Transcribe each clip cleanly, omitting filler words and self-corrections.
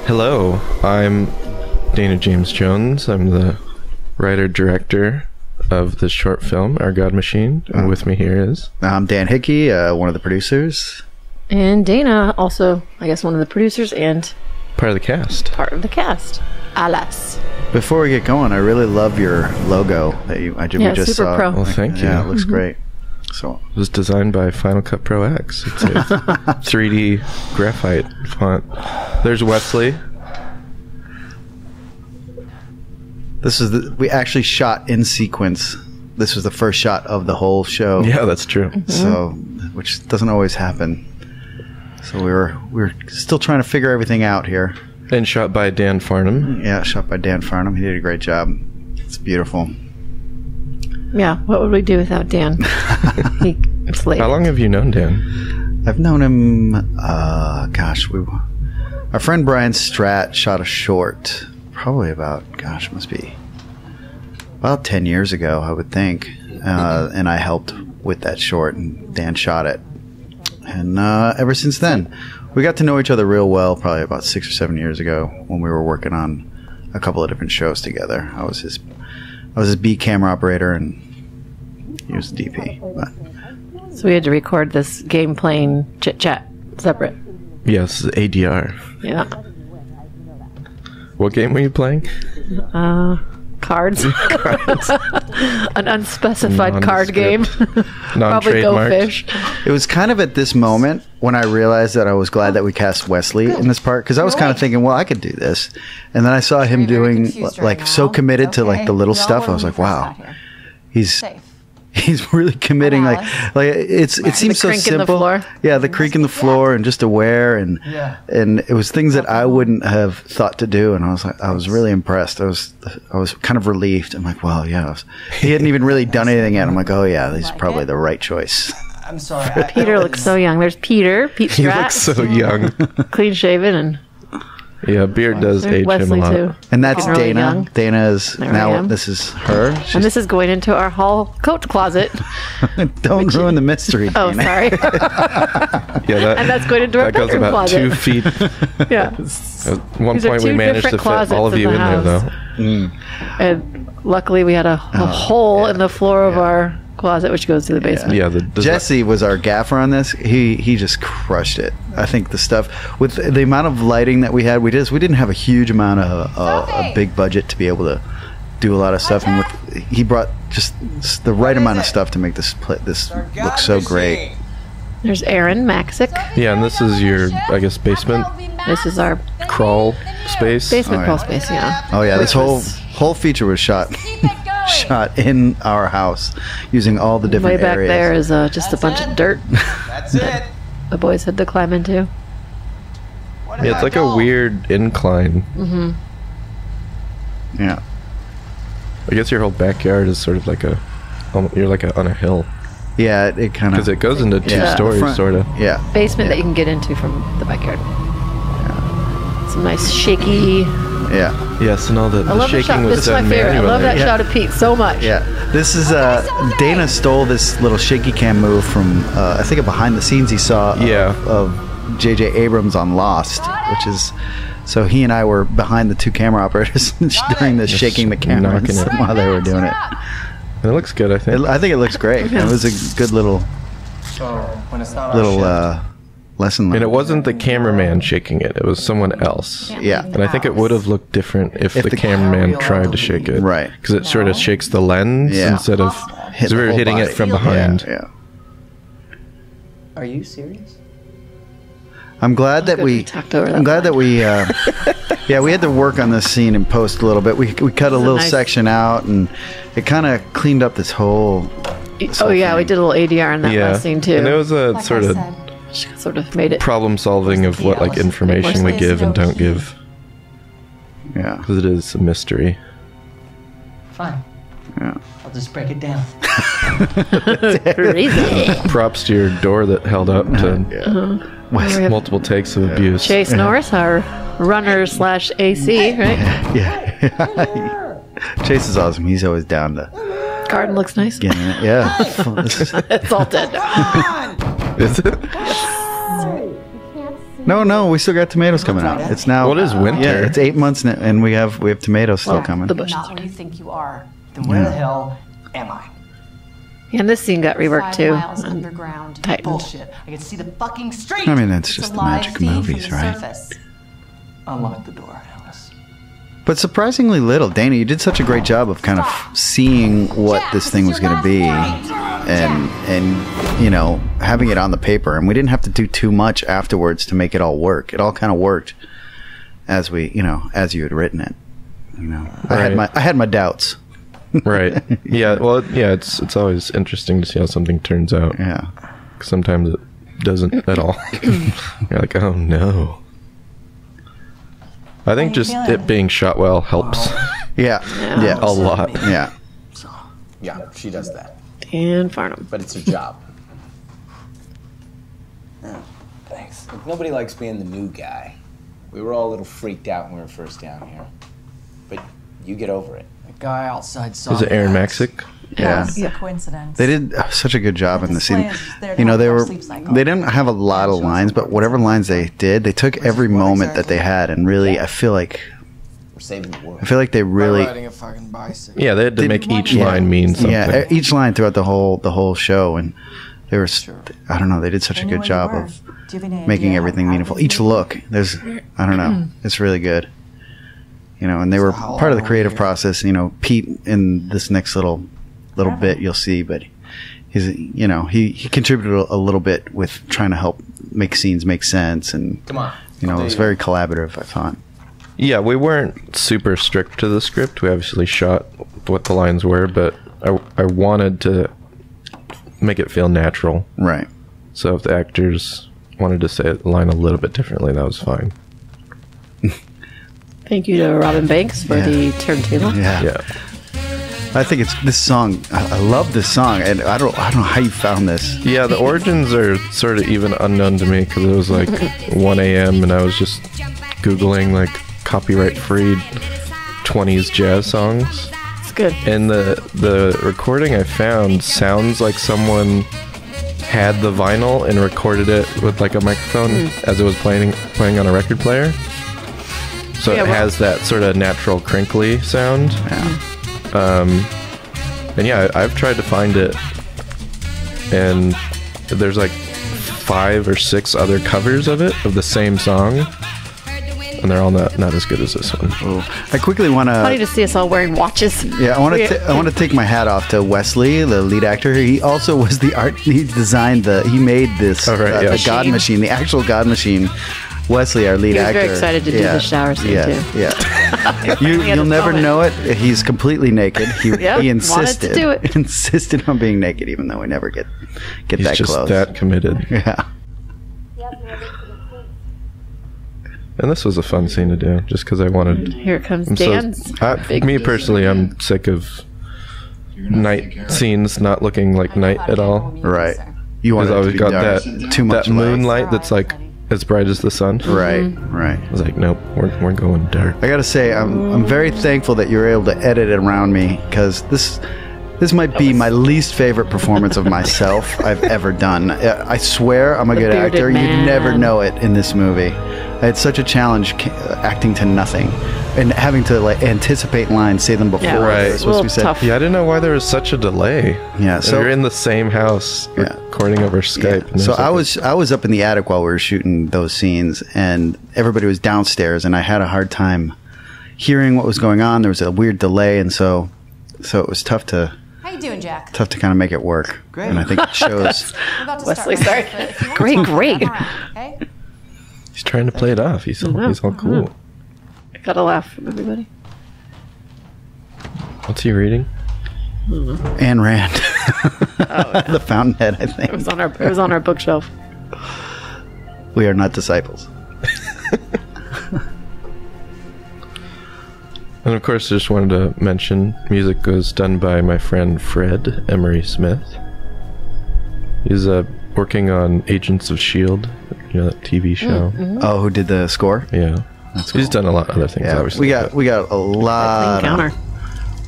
Hello, I'm Dana James Jones. I'm the writer-director of this short film, Our God Machine. And with me here is... I'm Dan Hickey, one of the producers. And Dana, also, I guess, one of the producers and... part of the cast. Part of the cast. Alas. Before we get going, I really love your logo that we just super saw. pro. Well, thank you. Yeah, it looks great. So It was designed by Final Cut Pro X. It's a 3D graphite font. There's Wesley. this is we actually shot in sequence. This was the first shot of the whole show. Yeah, that's true. So, which doesn't always happen. So we were still trying to figure everything out here. And shot by Dan Farnham. Yeah, shot by Dan Farnham. He did a great job. It's beautiful. Yeah, what would we do without Dan? It's late. How long have you known Dan? I've known him, our friend Brian Stratt shot a short, probably about, must be about 10 years ago, I would think. And I helped with that short, and Dan shot it. And ever since then, we got to know each other real well, probably about 6 or 7 years ago when we were working on a couple of different shows together. I was his B camera operator, and he was the DP. But So we had to record this game playing chit-chat separate. Yes, ADR. Yeah. What game were you playing? Cards. An unspecified card game. Probably Go Non-trademarked. Fish. it was kind of at this moment when I realized that I was glad that we cast Wesley in this part, because I was kind of thinking, well, I could do this. And then I saw him doing, like, so committed to, like, the little stuff. I was like, wow, he's really committing. Like it seems so creak in the simple. floor. Yeah, the creak in the floor, and just aware, and it was things that I wouldn't have thought to do, and I was really impressed. I was kind of relieved. I'm like, well, yeah, he hadn't even really done anything yet. I'm like, oh yeah, this is probably the right choice. I'm sorry. Peter looks so young. There's Pete He Stratt, looks so young. clean shaven, and Yeah, beard does age Wesley him a lot. too. And that's Looking really Dana. young. Dana is There I now. am. This is her. And this is going into our hall coat closet. Don't ruin the mystery. Oh, Dana. sorry. Yeah, that, And that's going into our that goes bedroom about closet. 2 feet. Yeah. At one These are point, we two managed to different fit all of closets you in in the there, house. though. And luckily we had a hole in the floor of our closet, which goes to the basement. Yeah, Jesse was our gaffer on this. He just crushed it. I think the stuff with the amount of lighting that we had, we didn't have a huge amount of a big budget to be able to do a lot of stuff, and he brought just the right amount of stuff to make this look so great. There's Aaron Maxick. Yeah, and this is your, I guess, basement This is our crawl space. basement Oh, crawl yeah. space, yeah. Oh yeah, this was- whole feature was shot in our house using all the different Way back areas. there is just a bunch of dirt That's it. the boys had to climb into. Yeah, it's like a weird incline. Yeah. I guess your whole backyard is sort of like you're like on a hill. Yeah, it kind of Because it goes into two stories, sort of. Yeah. Basement that you can get into from the backyard. Some nice shaky. Yeah. Yes, and all the I love the shaking shot. was This is my done favorite. I manually. love that Yeah. shot of Pete so much. Yeah, this is Dana stole this little shaky cam move from I think a behind the scenes he saw of J.J. Abrams on Lost, which is so he and I were behind the two camera operators during this shaking the cameras knocking it. while they were doing it. And it looks good, I think. I think it looks great. It was a good little So when it's not our shift, lesson And learned. it wasn't the cameraman shaking it; it was someone else. Yeah. And I think it would have looked different if the cameraman tried to shake it. Right. Because it sort of shakes the lens Yeah. instead of Hit so we the were whole hitting body. it from behind. Yeah. are you serious? I'm glad that good we talked over that I'm glad that we we had to work on this scene in post a little bit. We cut a little nice- section out, and it kind of cleaned up this whole Oh yeah, we did a little ADR in that Yeah. last scene too. And it was a sort of Sort of made it. problem solving of what like information we give and don't give, yeah. because it is a mystery. Fine. Yeah. I'll just break it down. Crazy. Props to your door that held up to We have multiple takes of abuse. Chase Norris, our runner / AC, right? Yeah. Chase is awesome. He's always down to Garden looks nice. get in it. Yeah. It's all dead. Is it? No, we still got tomatoes coming out. It's now. Well, it is winter. Yeah, it's 8 months, and we have tomatoes still coming. The bushes. Not what you think you are. Then where the hell am I? And this scene got reworked 5 too. miles underground. Tightened. Bullshit. I can see the fucking street. I mean, that's It's just a the live magic of feed from movies, the right? surface. Unlock the door, Alice. But surprisingly little. Dana, you did such a great job of kind of seeing what this thing was going to be, and you know, having it on the paper. And we didn't have to do too much afterwards to make it all work. It all kind of worked as as you had written it. You know, Right. I had my doubts. Right. Yeah. Well, yeah. It's always interesting to see how something turns out. Yeah. Sometimes it doesn't at all. You're like, oh no. I think How you just feeling? it being shot well helps Yeah. Yeah. a lot. Yeah. Yeah, she does that. Dan Farnham. But it's her job. Thanks. Look, nobody likes being the new guy. We were all a little freaked out when we were first down here. But you get over it. The guy outside saw Is it me Aaron once. Maxick? Yeah. It's a coincidence. They did such a good job in the scene. display is there to You know, help our sleep cycle. they didn't have a lot of lines, but whatever lines they did, they took every moment that they had and really, I feel like We're saving the world. they really, Riding a fucking bicycle. Yeah, they had to Did- make each yeah. line mean something. yeah, each line throughout the whole show, and they were, I don't know, they did such a I knew good where you job were. of Do you have any making idea everything how meaningful. it was Each made? look, I don't know, it's really good. You know, and they were how part of the long creative were you? process. You know, Pete in this next little bit you'll see, but he's, you know, he contributed a little bit with trying to help make scenes make sense, and Come on. you know, it was very collaborative, I thought. Yeah, we weren't super strict to the script. We obviously shot what the lines were, but I wanted to make it feel natural. Right. So if the actors wanted to say the line a little bit differently, that was fine. Thank you to Robin Banks for the turntable. Yeah. Yeah. I think it's this song. I love this song, and I don't know how you found this. Yeah, the origins are sort of even unknown to me because it was like 1 a.m. and I was just Googling like copyright-free 20s jazz songs. It's good. And the recording I found sounds like someone had the vinyl and recorded it with like a microphone as it was playing on a record player. So Yeah, it well- has that sort of natural crinkly sound. And yeah, I've tried to find it, and there's like 5 or 6 other covers of it of the same song, and they're all not as good as this one. I quickly want Funny to. to see us all wearing watches. Yeah, I want to take my hat off to Wesley, the lead actor. He also was the art. He designed he made this Oh, right, yeah. the God Machine, the actual God Machine. Wesley, our lead He was actor. very excited to do the shower scene, yeah, too. Yeah, He had you'll a never moment. know it. He's completely naked. He Yep, wanted to insisted do it. insisted on being naked, even though we never get He's that just close. that committed. Yeah. And this was a fun scene to do, just because I wanted. Here it comes I'm so- Dan's. big me personally, I'm sick of night scenes not looking like night at all. Right. You want Because it I to always be got dark. that Too much that light. moonlight that's like as bright as the sun. Right. Right. I was like, nope, we're going dark. I gotta say, I'm very thankful that you were able to edit it around me, because this might be my least favorite performance of myself I've ever done. I swear I'm a good bearded actor. man. You'd never know it in this movie. I had such a challenge acting to nothing and having to like anticipate lines, say them before Yeah, Right. they were it's a supposed to be little said. tough. Yeah, I didn't know why there was such a delay. Yeah, so- you're in the same house Yeah. recording over Skype. and So there's like I was up in the attic while we were shooting those scenes, and everybody was downstairs, and I had a hard time hearing what was going on. There was a weird delay, and so it was tough to How you doing, Jack? kind of make it work. Great. And I think it shows. We're about to Wesley, start. sorry. But if you want Great, to, great. come around, okay? he's trying to play it off. He's all cool. I gotta laugh from everybody. What's he reading? Ayn Rand, the Fountainhead. I It think was on our bookshelf. we are not disciples. And of course, I just wanted to mention music was done by my friend Fred Emery Smith. He's working on Agents of S.H.I.E.L.D., you know, that TV show. Oh, who did the score? Yeah. He's done a lot of other things, Yeah, obviously. we got a lot. Encounter.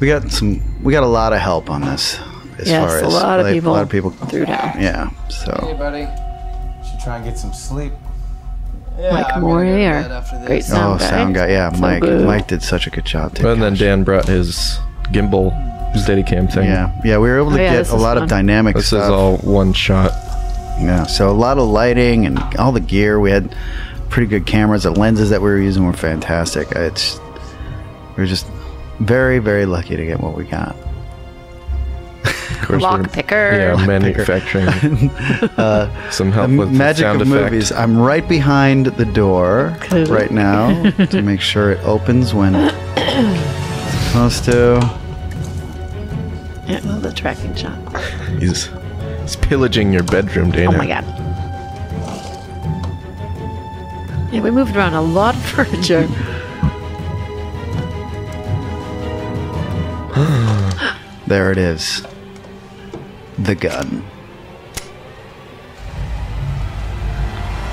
We got a lot of help on this. As Yes, far as a lot of like, people. A lot of people threw down. Yeah. Hey, So buddy. Should try and get some sleep. Mike Morey, our great sound guy. Sound guy. Yeah, So Mike. good. Mike did such a good job too. And then Dan brought his gimbal Steadicam thing. Yeah, we were able to Oh, yeah, get this a is lot fun. of dynamic This stuff. is all one shot. Yeah, so a lot of lighting and all the gear. We had pretty good cameras. The lenses that we were using were fantastic. We were just very, very lucky to get what we got. Of course, Lock we're- picker. Yeah, manufacturing some help The with the magic sound of effect. movies. I'm right behind the door Cool. right now to make sure it opens when it's supposed to. Yeah, well, the tracking shot. He's pillaging your bedroom, Dana. Oh my god. Yeah, we moved around a lot of furniture. There it is. The gun.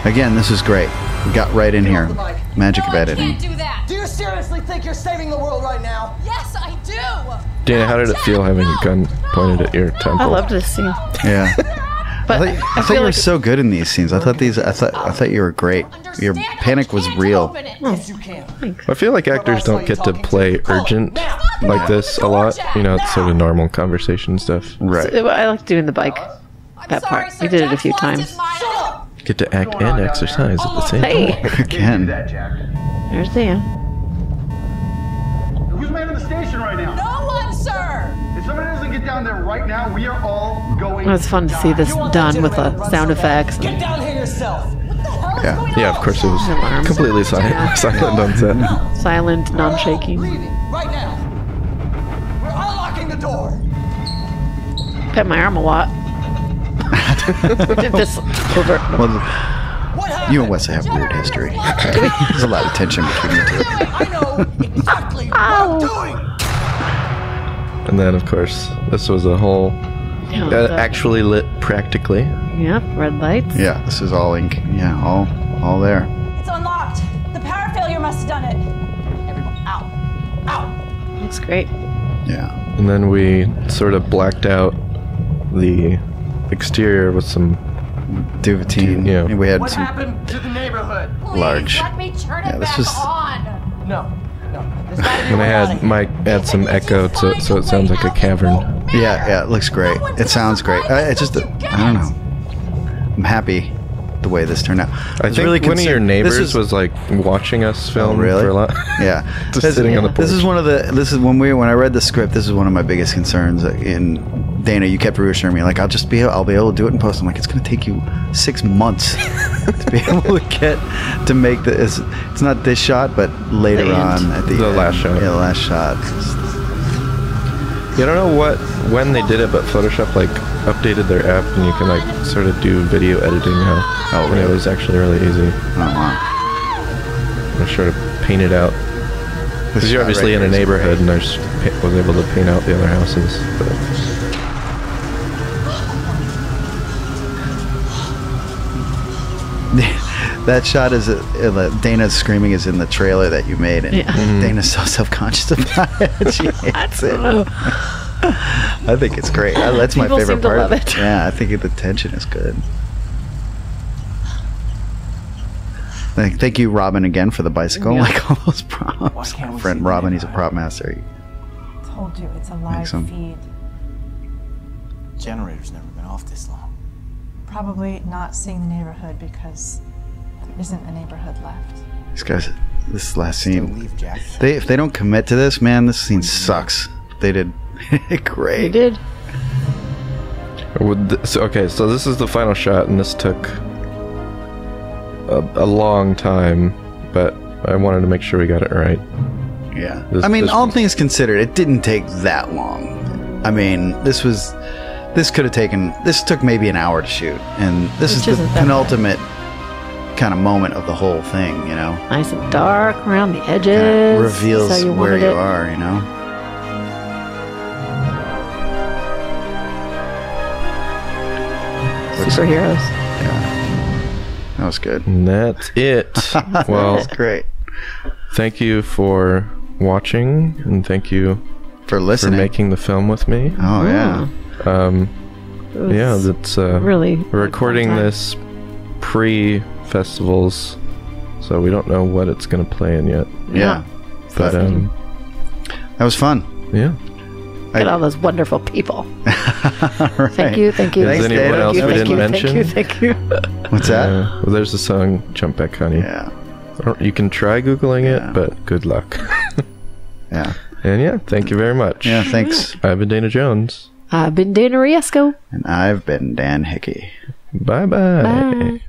Again, this is great. We got right in here. Magic of editing. do that. Do you seriously think you're saving the world right now? Yes, I do. Dana, how did it feel having a gun pointed at your temple? I loved this scene. Yeah. But I thought you were so good in these scenes. I thought you were great. Your panic was real. Yes, you can. I feel like actors don't get to play urgent like this a lot. You know, it's sort of normal conversation stuff. Right. I like doing the bike. That part. We did it a few times. Get to act and exercise at the same time. Hey, Again. there's Dan. Who's man on the station right now? No one, sir. If somebody doesn't get down there right now, we are all going. It was fun to see this done with the sound effects. Get down here yourself. What the hell Yeah. is going Yeah, on? of course it was Alarms. completely silent on set. Silent, We're all non-shaking. leaving right now. We're unlocking the door. Pet my arm a lot. We did this over. Well, What happened? you and Wesley have weird history. There's a lot of tension between you two. I know exactly what I'm doing. And then, of course, this was a whole actually lit practically. Yep, red lights. Yeah, this is all ink. Yeah, all there. It's unlocked. The power failure must have done it. Everyone, out. Out. Looks great. Yeah. And then we sort of blacked out the exterior with some. Duvetine. Yeah. We had What some happened to the neighborhood? large. Let me turn Yeah, it this back was- on. No. There's gotta be a And I way out of had here. Mike add some echo so it sounds like a cavern. Yeah, it looks great. It sounds great. I don't know. I'm happy the way this turned out. I think one of your neighbors was like watching us film really? for a lot. Yeah, Just sitting on the porch. This is one of the. This is when I read the script. This is one of my biggest concerns. In Dana, you kept reassuring me like I'll be able to do it in post. I'm like it's going to take you 6 months to be able to make this. It's not this shot, but later The end. on at the end. last shot. Yeah, the last shot. Yeah, I don't know when they did it, but Photoshop like updated their app and you can like sort of do video editing now. Oh, And it really? was actually really easy. Oh wow. I sort of painted out. Because you're shot obviously right in a here is neighborhood, and I just was able to paint out the other houses. But That shot is Dana's screaming is in the trailer that you made, and Yeah. Dana's so self-conscious about it. She hates it. I think it's great. That's my People favorite seem to part. love of it. it. Yeah, I think the tension is good. Thank you, Robin, again for the bicycle. Yeah. Like all those props. can't we Friend see the Robin, he's a neighborhood? prop master. Told you, it's a Makes live them- feed. Generator's never been off this long. Probably not seeing the neighborhood because there isn't a neighborhood left. These guys, this last Don't scene. leave, Jack. If they don't commit to this, man, this scene sucks. They did We great. did. so this is the final shot, and this took a long time, but I wanted to make sure we got it right. Yeah. This- I mean, this- all things considered, it didn't take that long. I mean, this took maybe an hour to shoot. And this Which is the isn't that bad. penultimate kind of moment of the whole thing, you know? Nice and dark around the edges. Kinda That's reveals how where wanted you it. are, you know? Superheroes. That was good. And that's it. Well, That's great. thank you for watching, and thank you For for listening. making the film with me. Oh, yeah. It was Yeah, that's really we're recording fun time. this pre-festivals so we don't know what it's going to play in yet. Yeah. But That was fun. yeah. Look at all those wonderful people. Right. Thank you. Is Thanks, anyone Dayna. else we didn't mention? Thank you. What's that? Well, there's the song "Jump Back, Honey." Yeah. You can try googling Yeah. it, but good luck. Yeah. And yeah, thank you very much. Yeah, thanks. I've been Dayna Jones. I've been Dayna Riesco. And I've been Dan Hickey. Bye-bye. Bye.